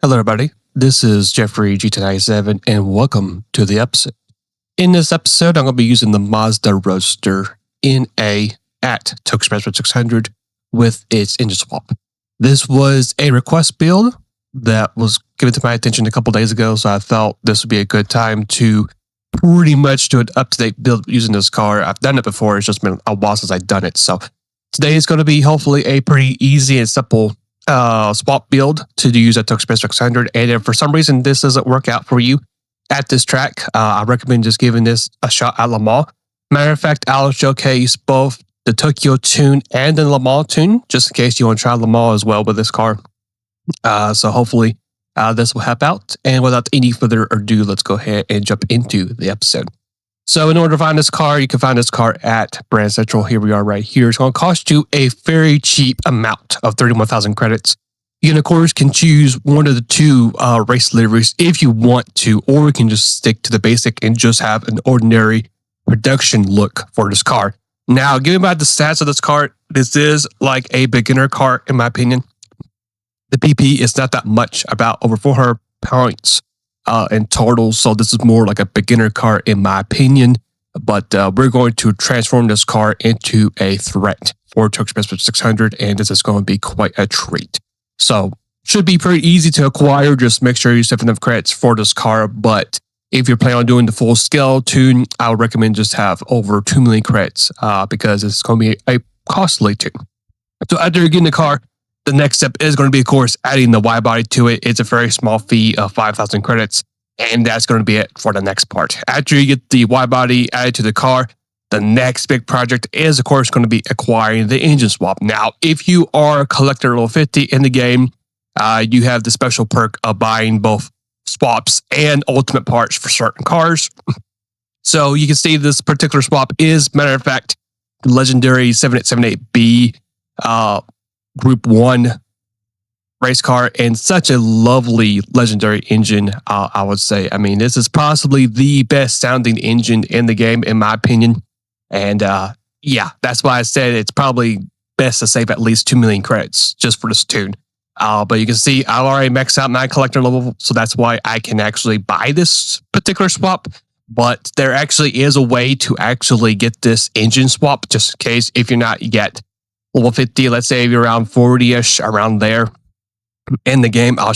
Hello, everybody. This is Jeffrey GT7, and welcome to the episode. In this episode, I'm going to be using the Mazda Roadster NA at Tokyo 600 with its engine swap. This was a request build that was given to my attention a couple days ago, so I thought this would be a good time to pretty much do an up-to-date build using this car. I've done it before. It's just been a while since I've done it. So today is going to be hopefully a pretty easy and simple swap build to use at Tokyo 600. And if for some reason this doesn't work out for you at this track, I recommend just giving this a shot at Le Mans. Matter of fact, I'll showcase both the Tokyo tune and the Le Mans tune, just in case you want to try Le Mans as well with this car. So hopefully this will help out. And without any further ado, let's go ahead and jump into the episode. So in order to find this car, you can find this car at Brand Central. Here we are right here. It's going to cost you a very cheap amount of 31,000 credits. You can, of course, choose one of the two race liveries if you want to, or you can just stick to the basic and just have an ordinary production look for this car. Now, given by the stats of this car, this is like a beginner car, in my opinion. The PP is not that much, about over 400 points. In total, so this is more like a beginner car in my opinion, but we're going to transform this car into a threat for Tokyo 600, and this is going to be quite a treat. So should be pretty easy to acquire. Just make sure you save enough credits for this car, but if you're planning on doing the full scale tune, I would recommend just have over 2 million credits because it's going to be a costly tune. So after you get in the car, the next step is going to be, of course, adding the wide body to it. It's a very small fee of 5,000 credits, and that's going to be it for the next part. After you get the wide body added to the car, the next big project is, of course, going to be acquiring the engine swap. Now, if you are a collector level 50 in the game, you have the special perk of buying both swaps and ultimate parts for certain cars. So you can see this particular swap is, matter of fact, the legendary 7878B Group 1 race car, and such a lovely legendary engine, I would say. I mean, this is possibly the best sounding engine in the game, in my opinion. And yeah, that's why I said it's probably best to save at least 2 million credits just for this tune. But you can see I've already maxed out my collector level, so that's why I can actually buy this particular swap. But there actually is a way to actually get this engine swap, just in case if you're not yet level 50, let's say if you're around 40-ish, around there in the game, I'll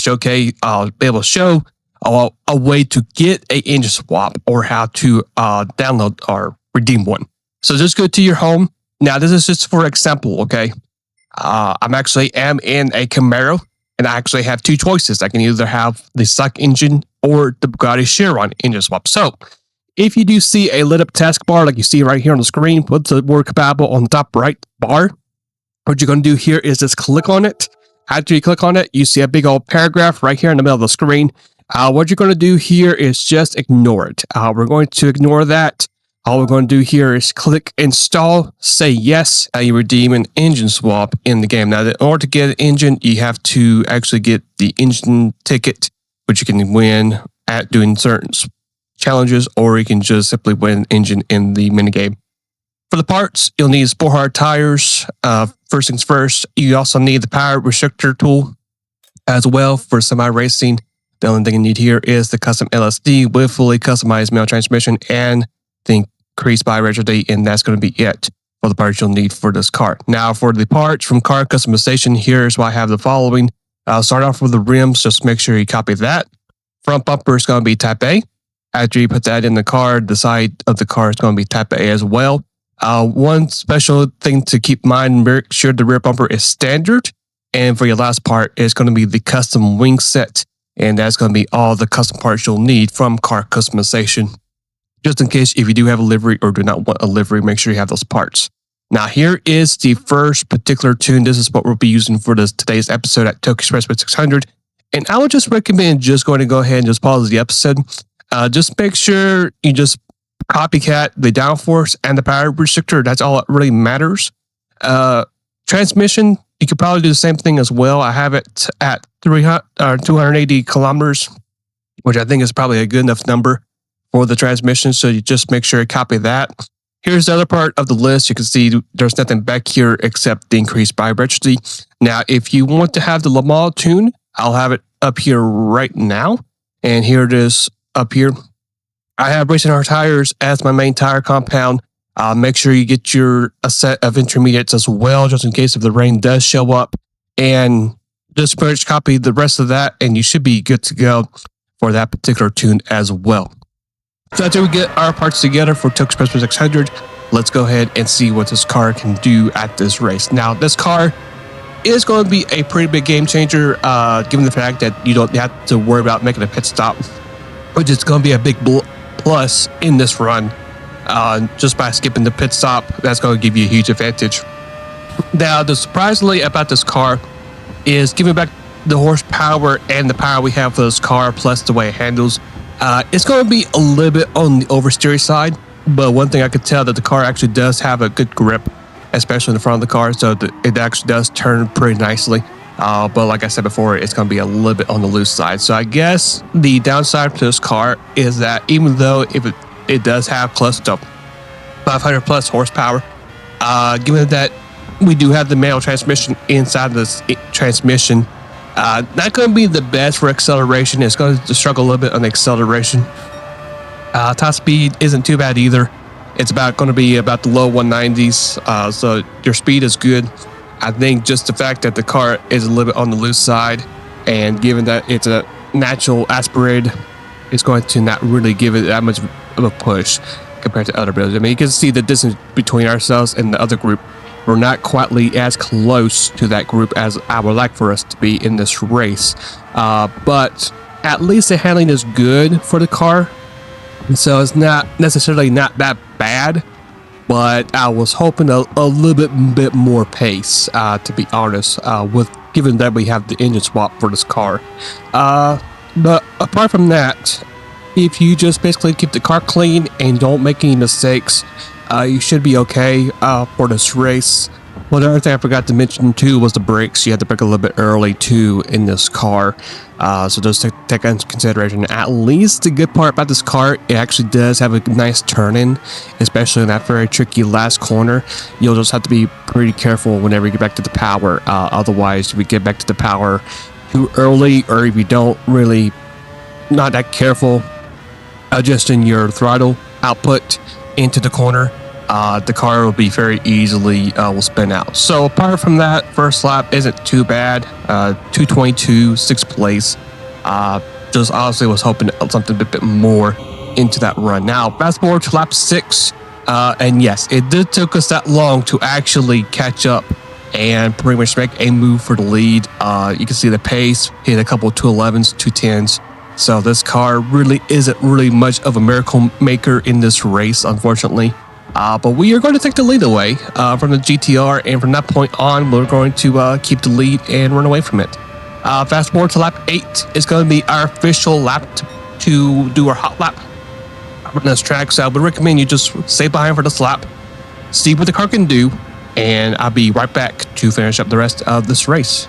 be able to show a way to get a engine swap or how to download or redeem one. So just go to your home. Now, this is just for example, okay? I'm actually am in a Camaro, and I actually have two choices. I can either have the stock engine or the Bugatti Chiron engine swap. So if you do see a lit up taskbar like you see right here on the screen, put the word compatible on the top right bar. What you're going to do here is just click on it. After you click on it, you see a big old paragraph right here in the middle of the screen. What you're going to do here is just ignore it. We're going to ignore that. All we're going to do here is click install, say yes, and you redeem an engine swap in the game. Now, in order to get an engine, you have to actually get the engine ticket, which you can win at doing certain challenges, or you can just simply win an engine in the minigame. For the parts, you'll need sport hard tires. First things first, you also need the power restrictor tool as well for semi-racing. The only thing you need here is the custom LSD with fully customized manual transmission and the increased buy registry, and that's going to be it for the parts you'll need for this car. Now, for the parts from car customization, here's why I have the following. I'll start off with the rims. Just make sure you copy that. Front bumper is going to be Type A. After you put that in the car, the side of the car is going to be Type A as well. One special thing to keep in mind, make sure the rear bumper is standard. And for your last part, it's going to be the custom wing set. And that's going to be all the custom parts you'll need from car customization. Just in case if you do have a livery or do not want a livery, make sure you have those parts. Now, here is the first particular tune. This is what we'll be using for today's episode at Tokyo 600. And I would just recommend just going to go ahead and just pause the episode. Just make sure you just copycat the downforce and the power restrictor. That's all that really matters. Transmission, you could probably do the same thing as well. I have it at 280 kilometers, which I think is probably a good enough number for the transmission. So you just make sure you copy that. Here's the other part of the list. You can see there's nothing back here except the increased buy registry. Now, if you want to have the Le Mans tune, I'll have it up here right now. And here it is up here. I have Racing Hard Tires as my main tire compound. Make sure you get a set of intermediates as well, just in case if the rain does show up. And just pretty much copy the rest of that, and you should be good to go for that particular tune as well. So after we get our parts together for Took Express 600, let's go ahead and see what this car can do at this race. Now, this car is going to be a pretty big game changer, given the fact that you don't have to worry about making a pit stop, which is going to be a big plus in this run. Just by skipping the pit stop, that's going to give you a huge advantage. Now, the surprisingly about this car is giving back the horsepower and the power we have for this car, plus the way it handles. It's going to be a little bit on the oversteery side, but one thing I could tell that the car actually does have a good grip, especially in the front of the car, so it actually does turn pretty nicely. But like I said before, it's going to be a little bit on the loose side. So I guess the downside to this car is that even though if it does have close to 500 plus horsepower, given that we do have the manual transmission inside of this transmission, not going to be the best for acceleration. It's going to struggle a little bit on the acceleration. Top speed isn't too bad either. It's going to be about the low 190s, so your speed is good. I think just the fact that the car is a little bit on the loose side, and given that it's a natural aspirated, it's going to not really give it that much of a push compared to other builds. I mean, you can see the distance between ourselves and the other group. We're not quite as close to that group as I would like for us to be in this race. But at least the handling is good for the car. And so it's not necessarily not that bad, but I was hoping a little bit more pace, to be honest, given that we have the engine swap for this car. But apart from that, if you just basically keep the car clean and don't make any mistakes, you should be okay for this race. Well, the other thing I forgot to mention too was the brakes. You had to brake a little bit early too in this car. So just take into consideration. At least the good part about this car, it actually does have a nice turn in, especially in that very tricky last corner. You'll just have to be pretty careful whenever you get back to the power. Otherwise, if you get back to the power too early, or if you don't really, not that careful adjusting your throttle output into the corner, the car will be very easily will spin out. So apart from that, first lap isn't too bad. 222, 6th place. Just honestly was hoping something a bit more into that run. Now fast forward to lap 6, and yes, it did took us that long to actually catch up and pretty much make a move for the lead. You can see the pace hit a couple of 211s, 210s. So this car really isn't really much of a miracle maker in this race, unfortunately. But we are going to take the lead away from the GTR, and from that point on, we're going to keep the lead and run away from it. Fast forward to lap 8. It's going to be our official lap to do our hot lap on this track. So I would recommend you just stay behind for this lap, see what the car can do, and I'll be right back to finish up the rest of this race.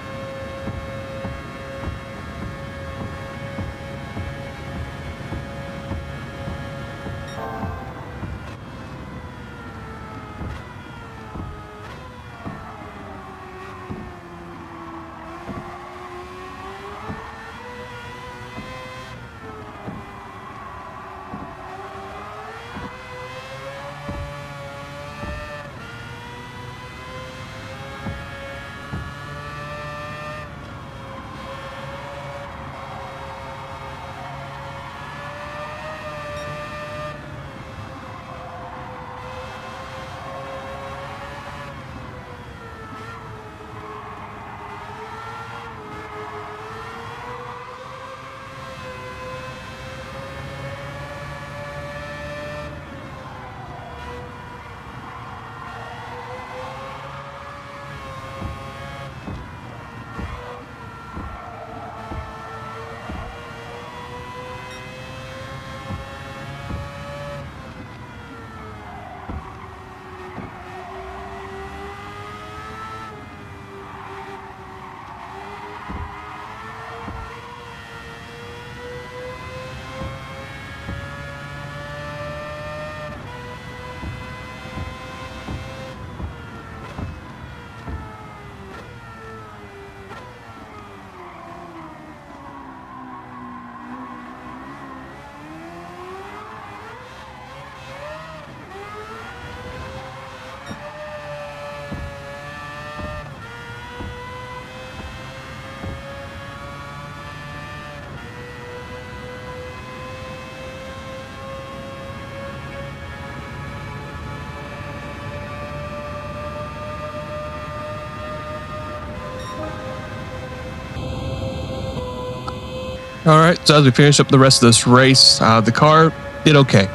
All right, so as we finish up the rest of this race, the car did okay,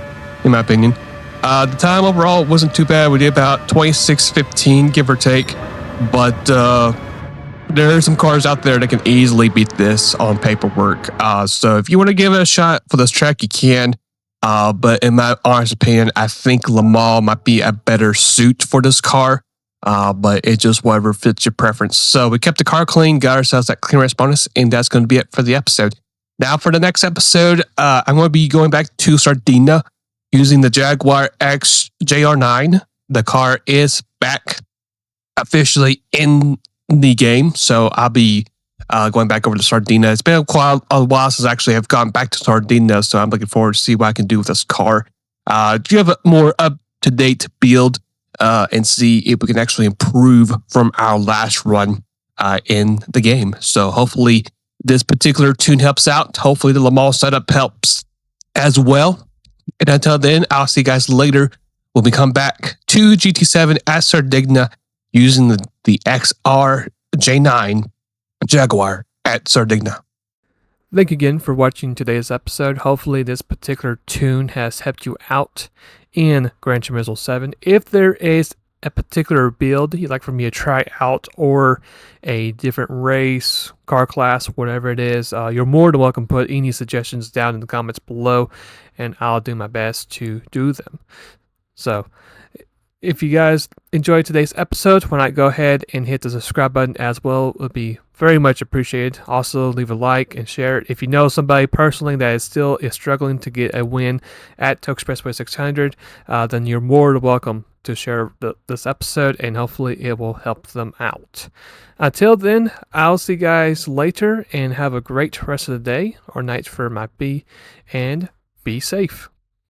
in my opinion. The time overall wasn't too bad. We did about 26:15, give or take. But there are some cars out there that can easily beat this on paperwork. So if you want to give it a shot for this track, you can. But in my honest opinion, I think Le Mans might be a better suit for this car. But it just whatever fits your preference. So we kept the car clean, got ourselves that clean race bonus, and that's going to be it for the episode. Now for the next episode, I'm going to be going back to Sardinia using the Jaguar X JR9. The car is back officially in the game, so I'll be going back over to Sardinia. It's been a while since I actually have gone back to Sardinia, so I'm looking forward to see what I can do with this car. Do you have a more up-to-date build and see if we can actually improve from our last run in the game? So hopefully this particular tune helps out. Hopefully the Le Mans setup helps as well. And until then, I'll see you guys later when we come back to GT7 at Sardinia using the XR J9 Jaguar at Sardinia. Thank you again for watching today's episode. Hopefully this particular tune has helped you out in Gran Turismo 7. If there is a particular build you'd like for me to try out or a different race, car class, whatever it is, you're more than welcome to put any suggestions down in the comments below and I'll do my best to do them. So if you guys enjoyed today's episode, why not go ahead and hit the subscribe button as well. It would be very much appreciated. Also, leave a like and share it. If you know somebody personally that is struggling to get a win at Tokyo Expressway 600, then you're more than welcome to share this episode, and hopefully it will help them out. Until then, I'll see you guys later, and have a great rest of the day or night for it might be, and be safe.